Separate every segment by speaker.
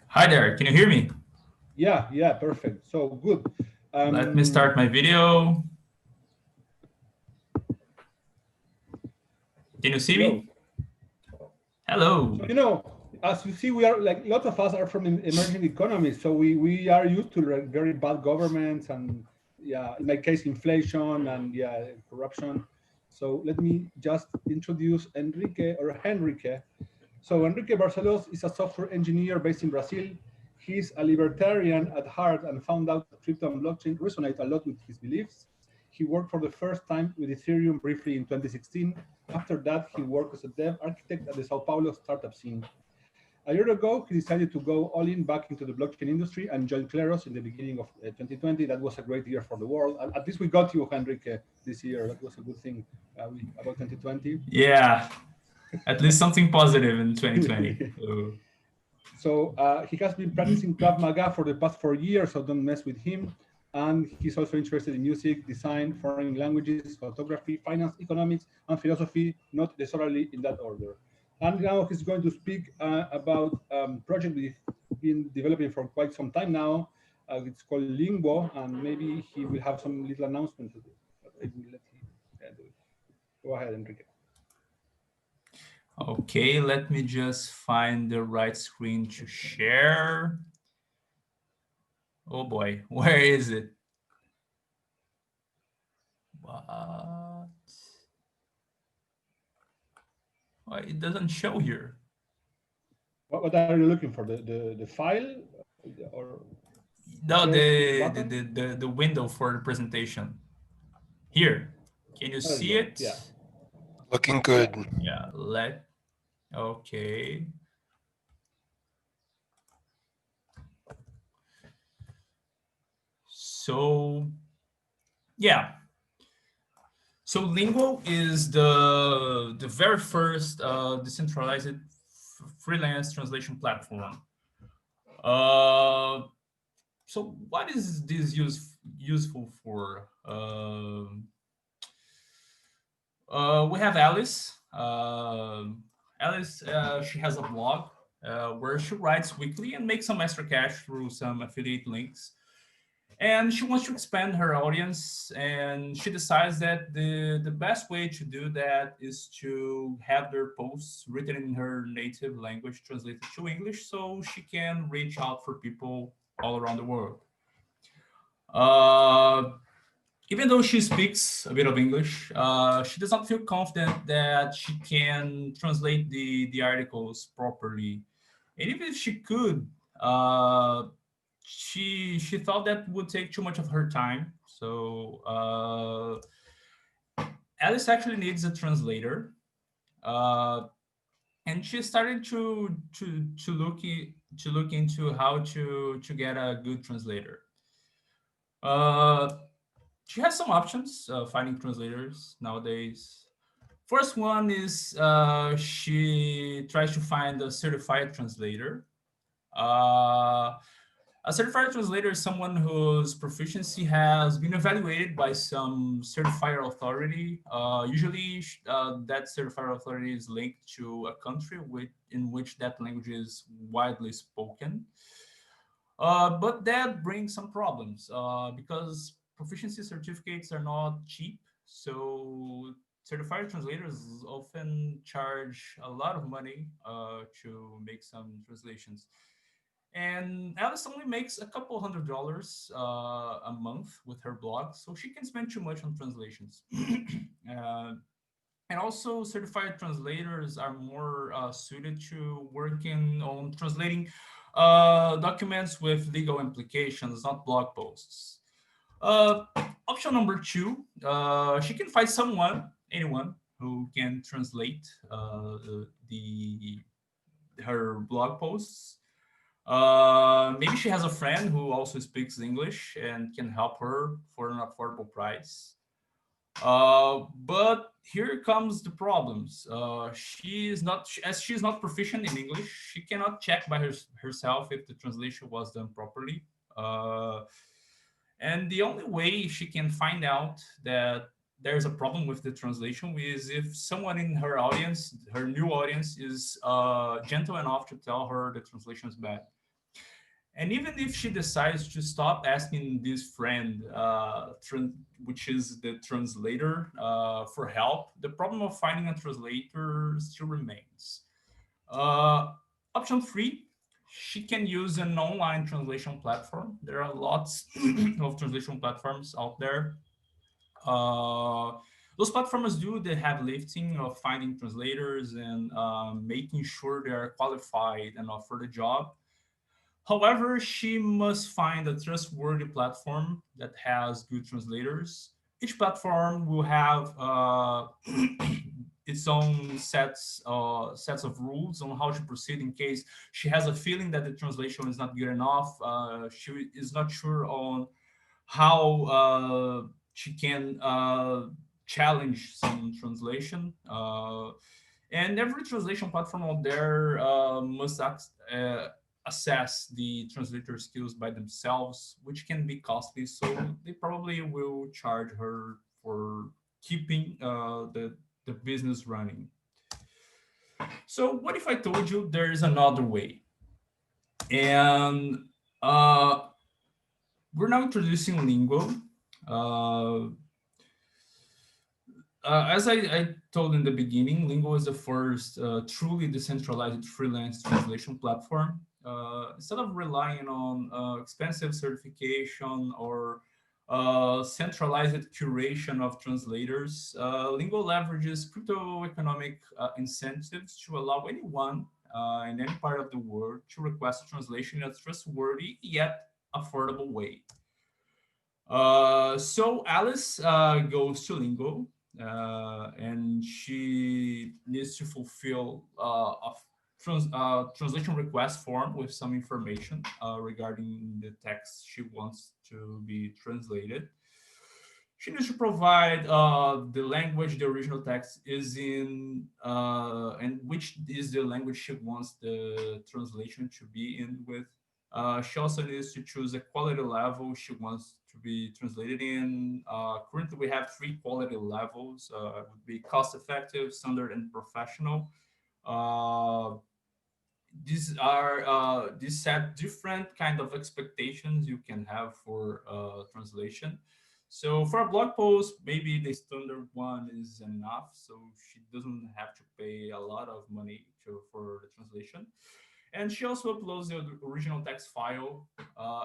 Speaker 1: Hi there, can you hear me?
Speaker 2: Yeah, perfect. So good.
Speaker 1: Let me start my video. Can you see
Speaker 2: Hello.
Speaker 1: me? Hello.
Speaker 2: So as you see, we are like lots of us are from emerging economies, so we are used to very bad governments and yeah, in my case, inflation and yeah, corruption. So let me just introduce Enrique or Henrique. So Henrique Barcelos is a software engineer based in Brazil. He's a libertarian at heart and found out that crypto and blockchain resonate a lot with his beliefs. He worked for the first time with Ethereum briefly in 2016. After that, he worked as a dev architect at the Sao Paulo startup scene. A year ago, he decided to go all in back into the blockchain industry and joined Kleros in the beginning of 2020. That was a great year for the world. At least we got you, Henrique, this year. That was a good thing about 2020.
Speaker 1: Yeah, at least something positive in 2020. Oh.
Speaker 2: So he has been practicing Krav Maga for the past 4 years, so don't mess with him. And he's also interested in music, design, foreign languages, photography, finance, economics, and philosophy, not necessarily in that order. And now he's going to speak about a project we've been developing for quite some time now. It's called Linguo, and maybe he will have some little announcement to do. But I will let him do it. Go ahead, Enrique.
Speaker 1: Okay, let me just find the right screen to share. Oh boy, where is it? What? Why it doesn't show here?
Speaker 2: What are you looking for? The file or the
Speaker 1: No,
Speaker 2: share button?
Speaker 1: the window for the presentation. Here, can you
Speaker 2: There you
Speaker 1: see
Speaker 2: go.
Speaker 1: it?
Speaker 2: Yeah,
Speaker 3: Looking
Speaker 2: yeah.
Speaker 3: good.
Speaker 1: Yeah, okay. So yeah, so Linguo is the very first decentralized freelance translation platform. Uh, so what is this useful for? We have Alice. Alice, she has a blog where she writes weekly and makes some extra cash through some affiliate links. And she wants to expand her audience, and she decides that the best way to do that is to have their posts written in her native language translated to English so she can reach out for people all around the world. Uh, Even though she speaks a bit of English, she does not feel confident that she can translate the articles properly. And even if she could, uh, she thought that would take too much of her time. So Alice actually needs a translator, uh, and she started to look into how to get a good translator. Uh, she has some options finding translators nowadays. First one is she tries to find a certified translator. Uh, a certified translator is someone whose proficiency has been evaluated by some certifier authority. Usually, that certifier authority is linked to a country in which that language is widely spoken. But that brings some problems because proficiency certificates are not cheap. So certified translators often charge a lot of money to make some translations. And Alice only makes a couple $100 a month with her blog, so she can spend too much on translations. uh, and also, certified translators are more suited to working on translating documents with legal implications, not blog posts. Uh, Option number two, she can find anyone, who can translate the her blog posts. Maybe she has a friend who also speaks English and can help her for an affordable price. But here comes the problems. As she is not proficient in English, she cannot check by herself if the translation was done properly. And the only way she can find out that there's a problem with the translation is if someone in her audience, her new audience, is gentle enough to tell her the translation is bad. And even if she decides to stop asking this friend, which is the translator, for help, the problem of finding a translator still remains. Uh, Option three, she can use an online translation platform. There are lots of translation platforms out there. Uh, those platforms do the heavy lifting of finding translators and making sure they are qualified enough for the job. However, she must find a trustworthy platform that has good translators. Each platform will have its own sets of rules on how to proceed in case she has a feeling that the translation is not good enough. She is not sure on how she can challenge some translation. And every translation platform out there must assess the translator skills by themselves, which can be costly. So they probably will charge her for keeping the business running. So what if I told you there is another way? And uh, we're now introducing Linguo. Uh, as I told in the beginning, Linguo is the first truly decentralized freelance translation platform. Instead of relying on expensive certification or centralized curation of translators, Linguo leverages crypto economic incentives to allow anyone in any part of the world to request a translation in a trustworthy yet affordable way. So Alice goes to Lingo, and she needs to fulfill translation request form with some information regarding the text she wants to be translated. She needs to provide the language the original text is in, and which is the language she wants the translation to be in with. She also needs to choose a quality level she wants to be translated in. Currently, we have three quality levels. It would be cost effective, standard, and professional. Uh, these set different kind of expectations you can have for translation. So for a blog post, maybe the standard one is enough, so she doesn't have to pay a lot of money for the translation. And she also uploads the original text file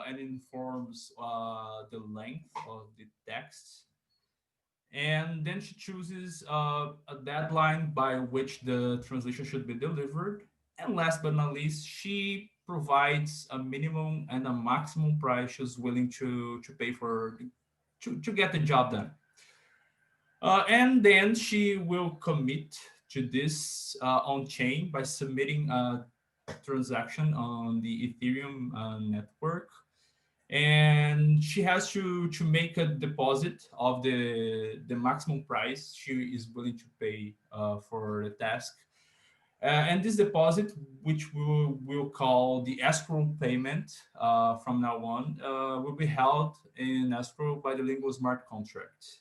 Speaker 1: and informs the length of the text. And then she chooses a deadline by which the translation should be delivered. And last but not least, she provides a minimum and a maximum price she's willing to pay for to get the job done. And then she will commit to this on chain by submitting a transaction on the Ethereum network, and she has to make a deposit of the maximum price she is willing to pay for the task. And this deposit, which we will call the escrow payment from now on, will be held in escrow by the Lingual smart contract.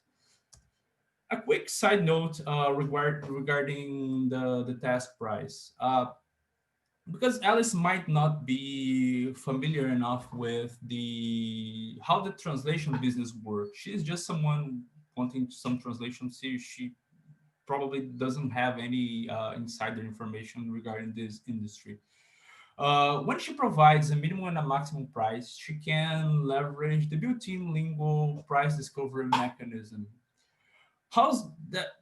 Speaker 1: A quick side note regarding the task price. Because Alice might not be familiar enough with the how the translation business works. She's just someone wanting some translation. She probably doesn't have any insider information regarding this industry. When she provides a minimum and a maximum price, she can leverage the built-in lingual price discovery mechanism. How's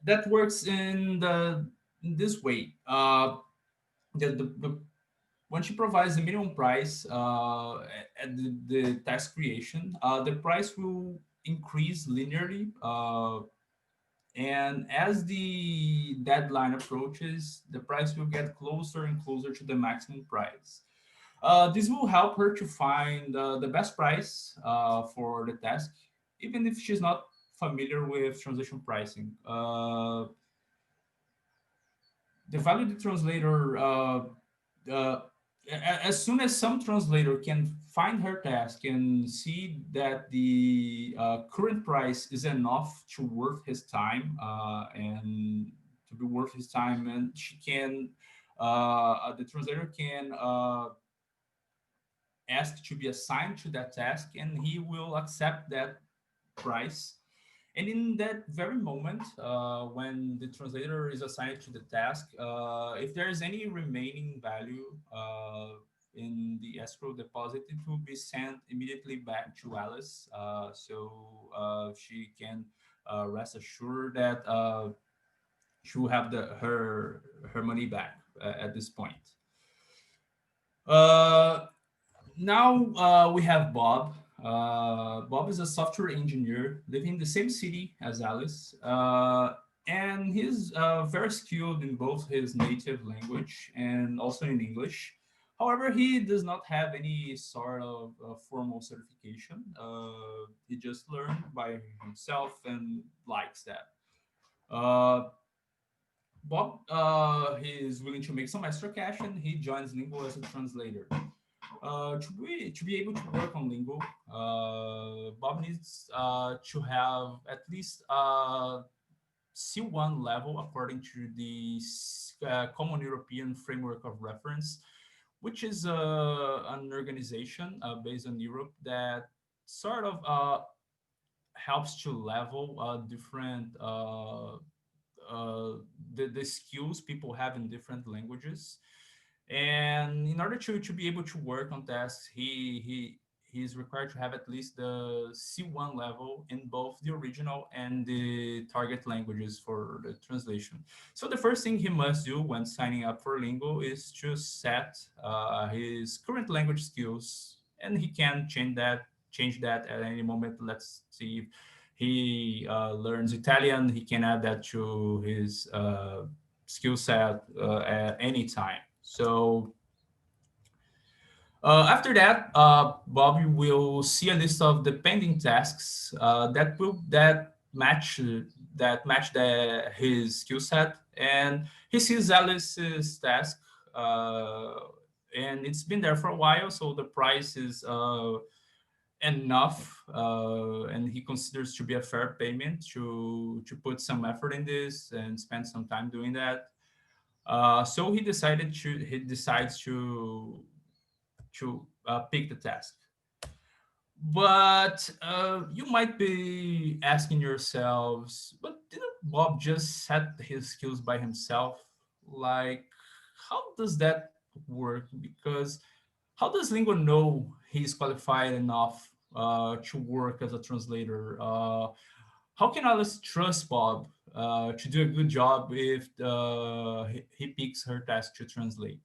Speaker 1: that works in this way? The When she provides the minimum price at the task creation, the price will increase linearly. And as the deadline approaches, the price will get closer and closer to the maximum price. This will help her to find the best price for the task, even if she's not familiar with translation pricing. The value the translator uh, as soon as some translator can find her task and see that the current price is enough to worth his time and to be worth his time, and she can, the translator can ask to be assigned to that task, and he will accept that price. And in that very moment, when the translator is assigned to the task, if there is any remaining value in the escrow deposit, it will be sent immediately back to Alice, so she can rest assured that she will have her money back at this point. Uh, Now we have Bob. Bob is a software engineer living in the same city as Alice, and he's very skilled in both his native language and also in English. However, he does not have any sort of formal certification. He just learned by himself and likes that. Uh, Bob, he is willing to make some extra cash, and he joins Linguo as a translator. To be able to work on Lingo, Bob needs to have at least C1 level according to the Common European Framework of Reference, which is an organization based on Europe that sort of helps to level different uh, the skills people have in different languages. And in order to be able to work on tasks, he's required to have at least the C1 level in both the original and the target languages for the translation. So the first thing he must do when signing up for Lingo is to set his current language skills, and he can change that at any moment. Let's see if he learns Italian, he can add that to his skill set at any time. So after that, Bobby will see a list of the pending tasks that match his skill set, and he sees Alice's task, uh, and it's been there for a while, so the price is enough, and he considers to be a fair payment to put some effort in this and spend some time doing that. So he decides to pick the task. But you might be asking yourselves, but didn't Bob just set his skills by himself? Like, how does that work? Because how does Lingo know he's qualified enough to work as a translator? How can Alice trust Bob to do a good job if he picks her task to translate?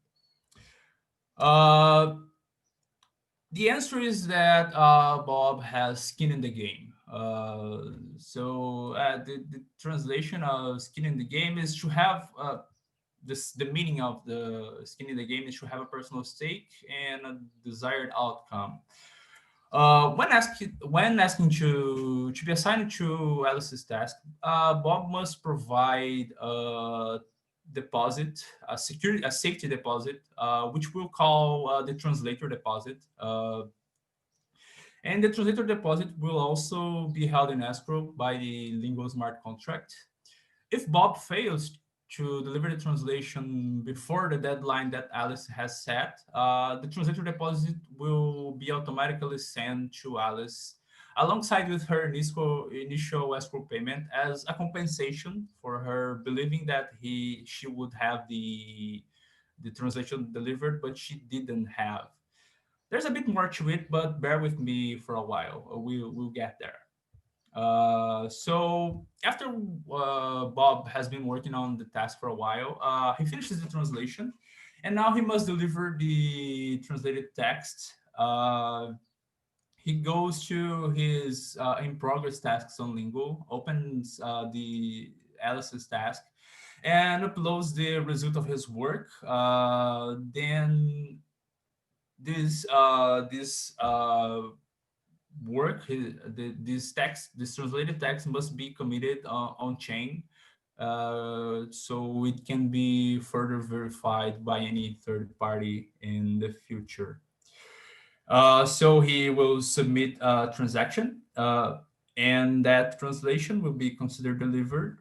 Speaker 1: Uh, the answer is that Bob has skin in the game. The translation of skin in the game is to have the meaning of the skin in the game is to have a personal stake and a desired outcome. When asking to be assigned to Alice's task, Bob must provide a deposit, a safety deposit, which we'll call the translator deposit. And the translator deposit will also be held in escrow by the Lingo smart contract. If Bob fails to deliver the translation before the deadline that Alice has set, the translator deposit will be automatically sent to Alice alongside with her initial escrow payment as a compensation for her believing that she would have the translation delivered, but she didn't have. There's a bit more to it, but bear with me for a while. We'll get there. So after Bob has been working on the task for a while, he finishes the translation, and now he must deliver the translated text. He goes to his in progress tasks on Lingo, opens the Alice's task, and uploads the result of his work. Then this work, this translated text must be committed on chain so it can be further verified by any third party in the future. So he will submit a transaction, and that translation will be considered delivered.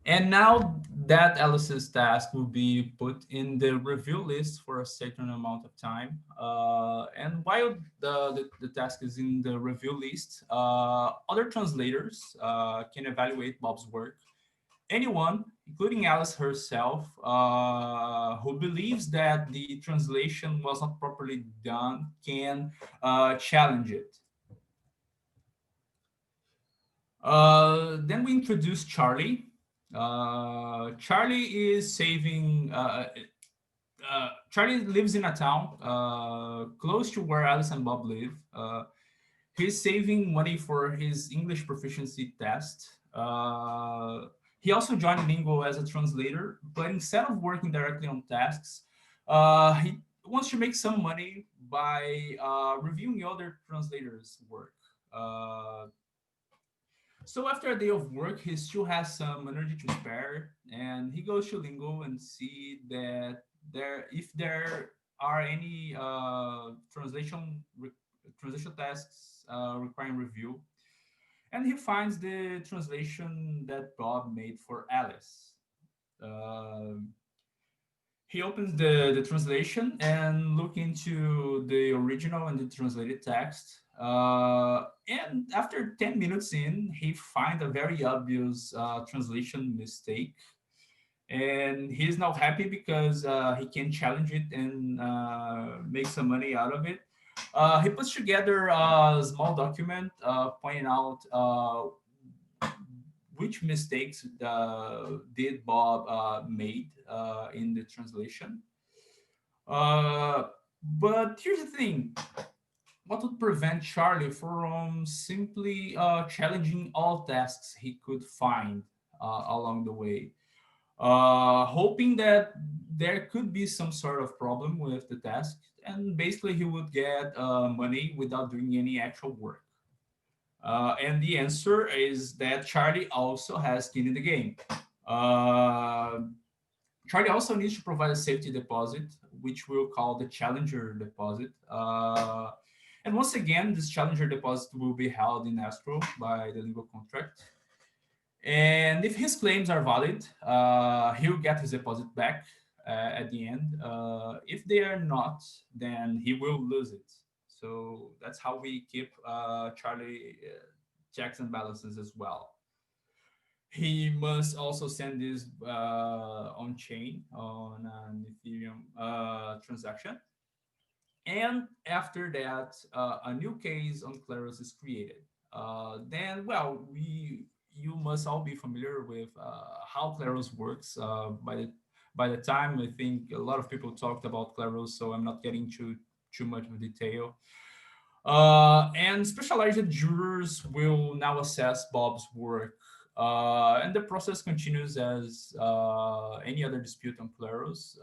Speaker 1: And now that Alice's task will be put in the review list for a certain amount of time. And while the task is in the review list, other translators can evaluate Bob's work. Anyone, including Alice herself, who believes that the translation was not properly done, can challenge it. Then we introduce Charlie. Charlie is saving. Charlie lives in a town close to where Alice and Bob live. He's saving money for his English proficiency test. He also joined Linguo as a translator, but instead of working directly on tasks, he wants to make some money by reviewing other translators' work. Uh, so after a day of work, he still has some energy to spare, and he goes to Lingo and see that if there are any translation tasks requiring review, and he finds the translation that Bob made for Alice. Uh, he opens the translation and look into the original and the translated text. And after 10 minutes in, he finds a very obvious translation mistake. And he's now happy because he can challenge it and make some money out of it. He puts together a small document pointing out which mistakes did Bob made in the translation. Uh, but here's the thing: what would prevent Charlie from simply challenging all tasks he could find along the way, hoping that there could be some sort of problem with the task, and basically he would get money without doing any actual work. And the answer is that Charlie also has skin in the game. Uh, Charlie also needs to provide a safety deposit, which we'll call the challenger deposit. And once again, this challenger deposit will be held in escrow by the legal contract. And if his claims are valid, he'll get his deposit back at the end. If they are not, then he will lose it. So that's how we keep Charlie checks and balances as well. He must also send this on chain on an Ethereum transaction. And after that, a new case on Kleros is created. Then, well, you must all be familiar with how Kleros works. By the time I think a lot of people talked about Kleros, so I'm not getting too much of detail. And specialized jurors will now assess Bob's work. And the process continues as any other dispute on Kleros.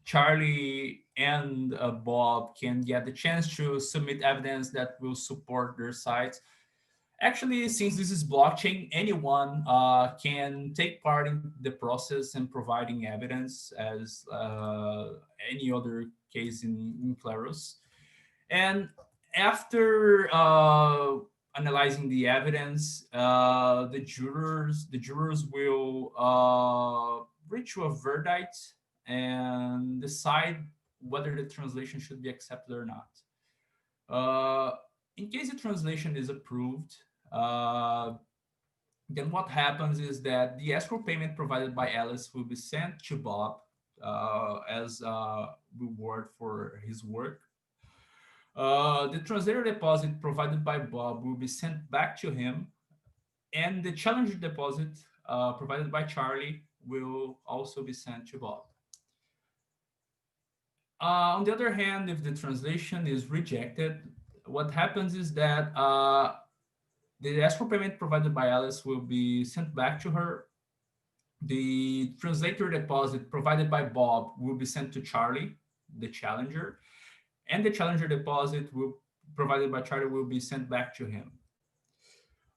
Speaker 1: Charlie and Bob can get the chance to submit evidence that will support their sides. Actually, since this is blockchain, anyone can take part in the process and providing evidence as any other case in Claros. And after analyzing the evidence, the jurors will reach to a verdict and decide whether the translation should be accepted or not. Uh, in case the translation is approved, uh, then what happens is that the escrow payment provided by Alice will be sent to Bob as a reward for his work. The translator deposit provided by Bob will be sent back to him, and the challenger deposit provided by Charlie will also be sent to Bob. On the other hand, if the translation is rejected, what happens is that the escrow payment provided by Alice will be sent back to her. The translator deposit provided by Bob will be sent to Charlie, the challenger, and the challenger deposit will provided by Charlie will be sent back to him.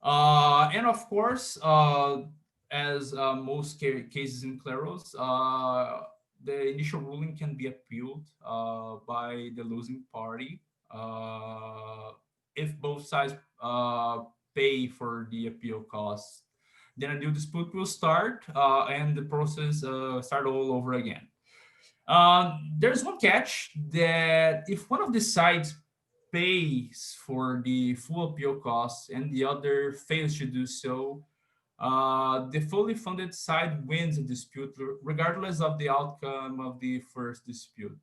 Speaker 1: And of course, as most cases in Kleros, the initial ruling can be appealed by the losing party uh, if both sides pay for the appeal costs. Then a new dispute will start and the process start all over again. There's one catch that if one of the sides pays for the full appeal costs and the other fails to do so, the fully funded side wins the dispute regardless of the outcome of the first dispute.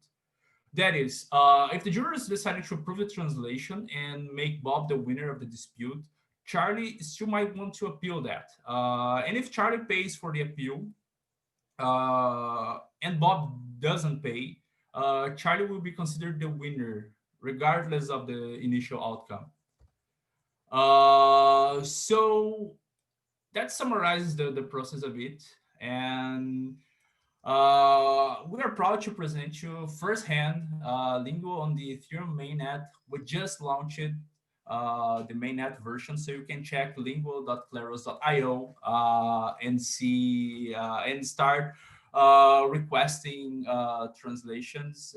Speaker 1: That is, if the jurors decided to approve the translation and make Bob the winner of the dispute, Charlie still might want to appeal that. And if Charlie pays for the appeal, and Bob doesn't pay, Charlie will be considered the winner, regardless of the initial outcome. So that summarizes the process a bit. And we are proud to present you firsthand Linguo on the Ethereum mainnet. We just launched the mainnet version, so you can check linguo.kleros.io and see and start requesting translations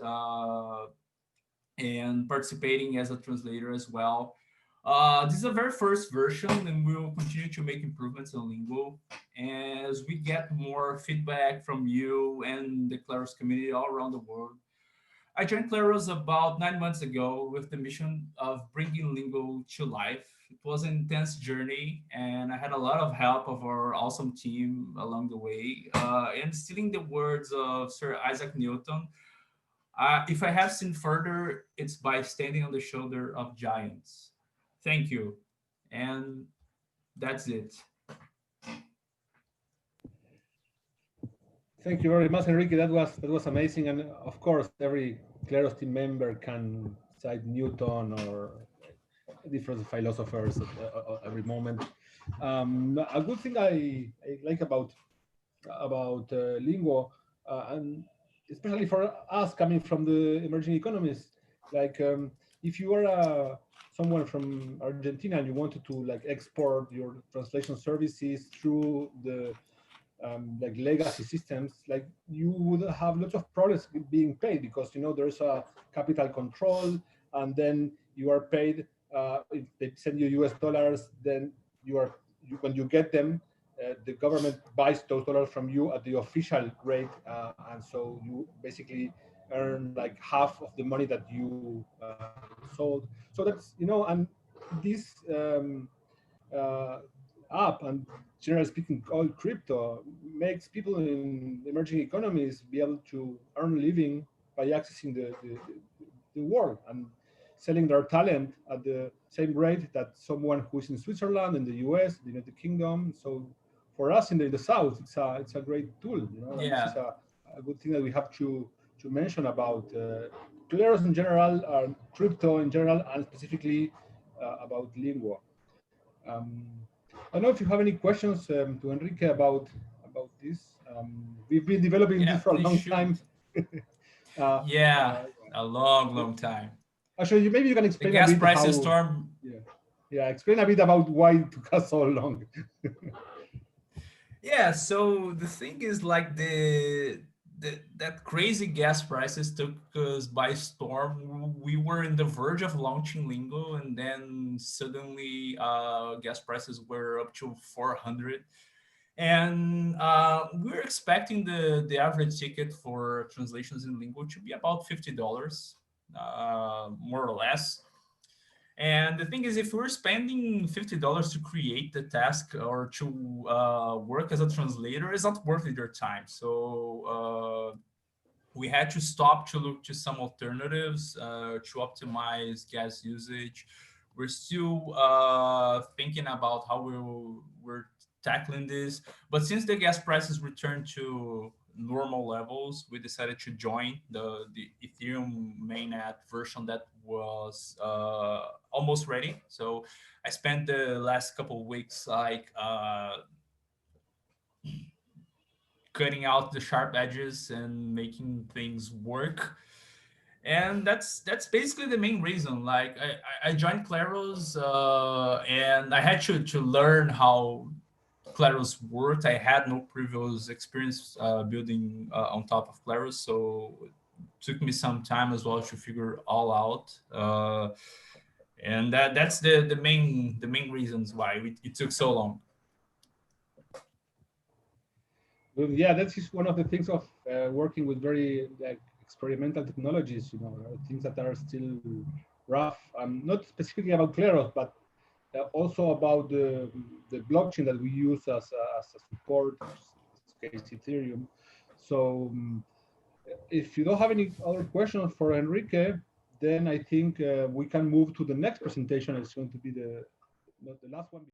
Speaker 1: and participating as a translator as well. This is a very first version, and we will continue to make improvements on Linguo as we get more feedback from you and the Kleros community all around the world. I joined Kleros about 9 months ago with the mission of bringing Lingo to life. It was an intense journey, and I had a lot of help of our awesome team along the way. And stealing the words of Sir Isaac Newton, if I have seen further, it's by standing on the shoulder of giants. Thank you. And that's it.
Speaker 2: Thank you very much, Enrique. That was amazing, and of course, every Kleros team member can cite Newton or different philosophers at every moment. A good thing I like about Linguo, and especially for us coming from the emerging economies, like if you are someone from Argentina and you wanted to like export your translation services through the like legacy systems, like you would have lots of problems being paid because there's a capital control, and then you are paid if they send you US dollars, then when you get them, the government buys those dollars from you at the official rate, and so you basically earn like half of the money that you sold. So that's and this uh, app and generally speaking all crypto makes people in emerging economies be able to earn a living by accessing the world and selling their talent at the same rate that someone who's in Switzerland, in the US, the United Kingdom. So for us in the South, it's a great tool, and this
Speaker 1: Yeah.
Speaker 2: is a good thing that we have to mention about Kleros in general, crypto in general, and specifically about Linguo. Um, I don't know if you have any questions to Enrique about this. We've been developing
Speaker 1: Yeah,
Speaker 2: this for a
Speaker 1: please
Speaker 2: long time.
Speaker 1: shoot.
Speaker 2: uh,
Speaker 1: Yeah,
Speaker 2: uh,
Speaker 1: a long, long time.
Speaker 2: Actually, maybe you can
Speaker 1: The
Speaker 2: explain a
Speaker 1: gas
Speaker 2: bit
Speaker 1: prices
Speaker 2: how.
Speaker 1: storm.
Speaker 2: Yeah, yeah. Explain a bit about why it took us so long.
Speaker 1: Yeah, so the thing is like the that crazy gas prices took us by storm. We were in the verge of launching Lingo, and then suddenly gas prices were up to 400. And we're expecting the average ticket for translations in Lingo to be about $50, more or less. And the thing is, if we're spending $50 to create the task or to work as a translator, it's not worth your time. So we had to stop to look to some alternatives to optimize gas usage. We're still thinking about how we're tackling this. But since the gas prices returned to normal levels, we decided to join the Ethereum mainnet version that was almost ready. So I spent the last couple of weeks like cutting out the sharp edges and making things work. And that's basically the main reason. Like I joined Kleros, and I had to learn how Kleros worked. I had no previous experience building on top of Kleros, so it took me some time as well to figure all out. And that's the main reasons why it took so long.
Speaker 2: Well, yeah, that is one of the things of working with very like experimental technologies. Things that are still rough. Not specifically about Kleros, but also about the blockchain that we use as a support, in this case Ethereum. So if you don't have any other questions for Enrique, then I think we can move to the next presentation. It's going to be the not the last one.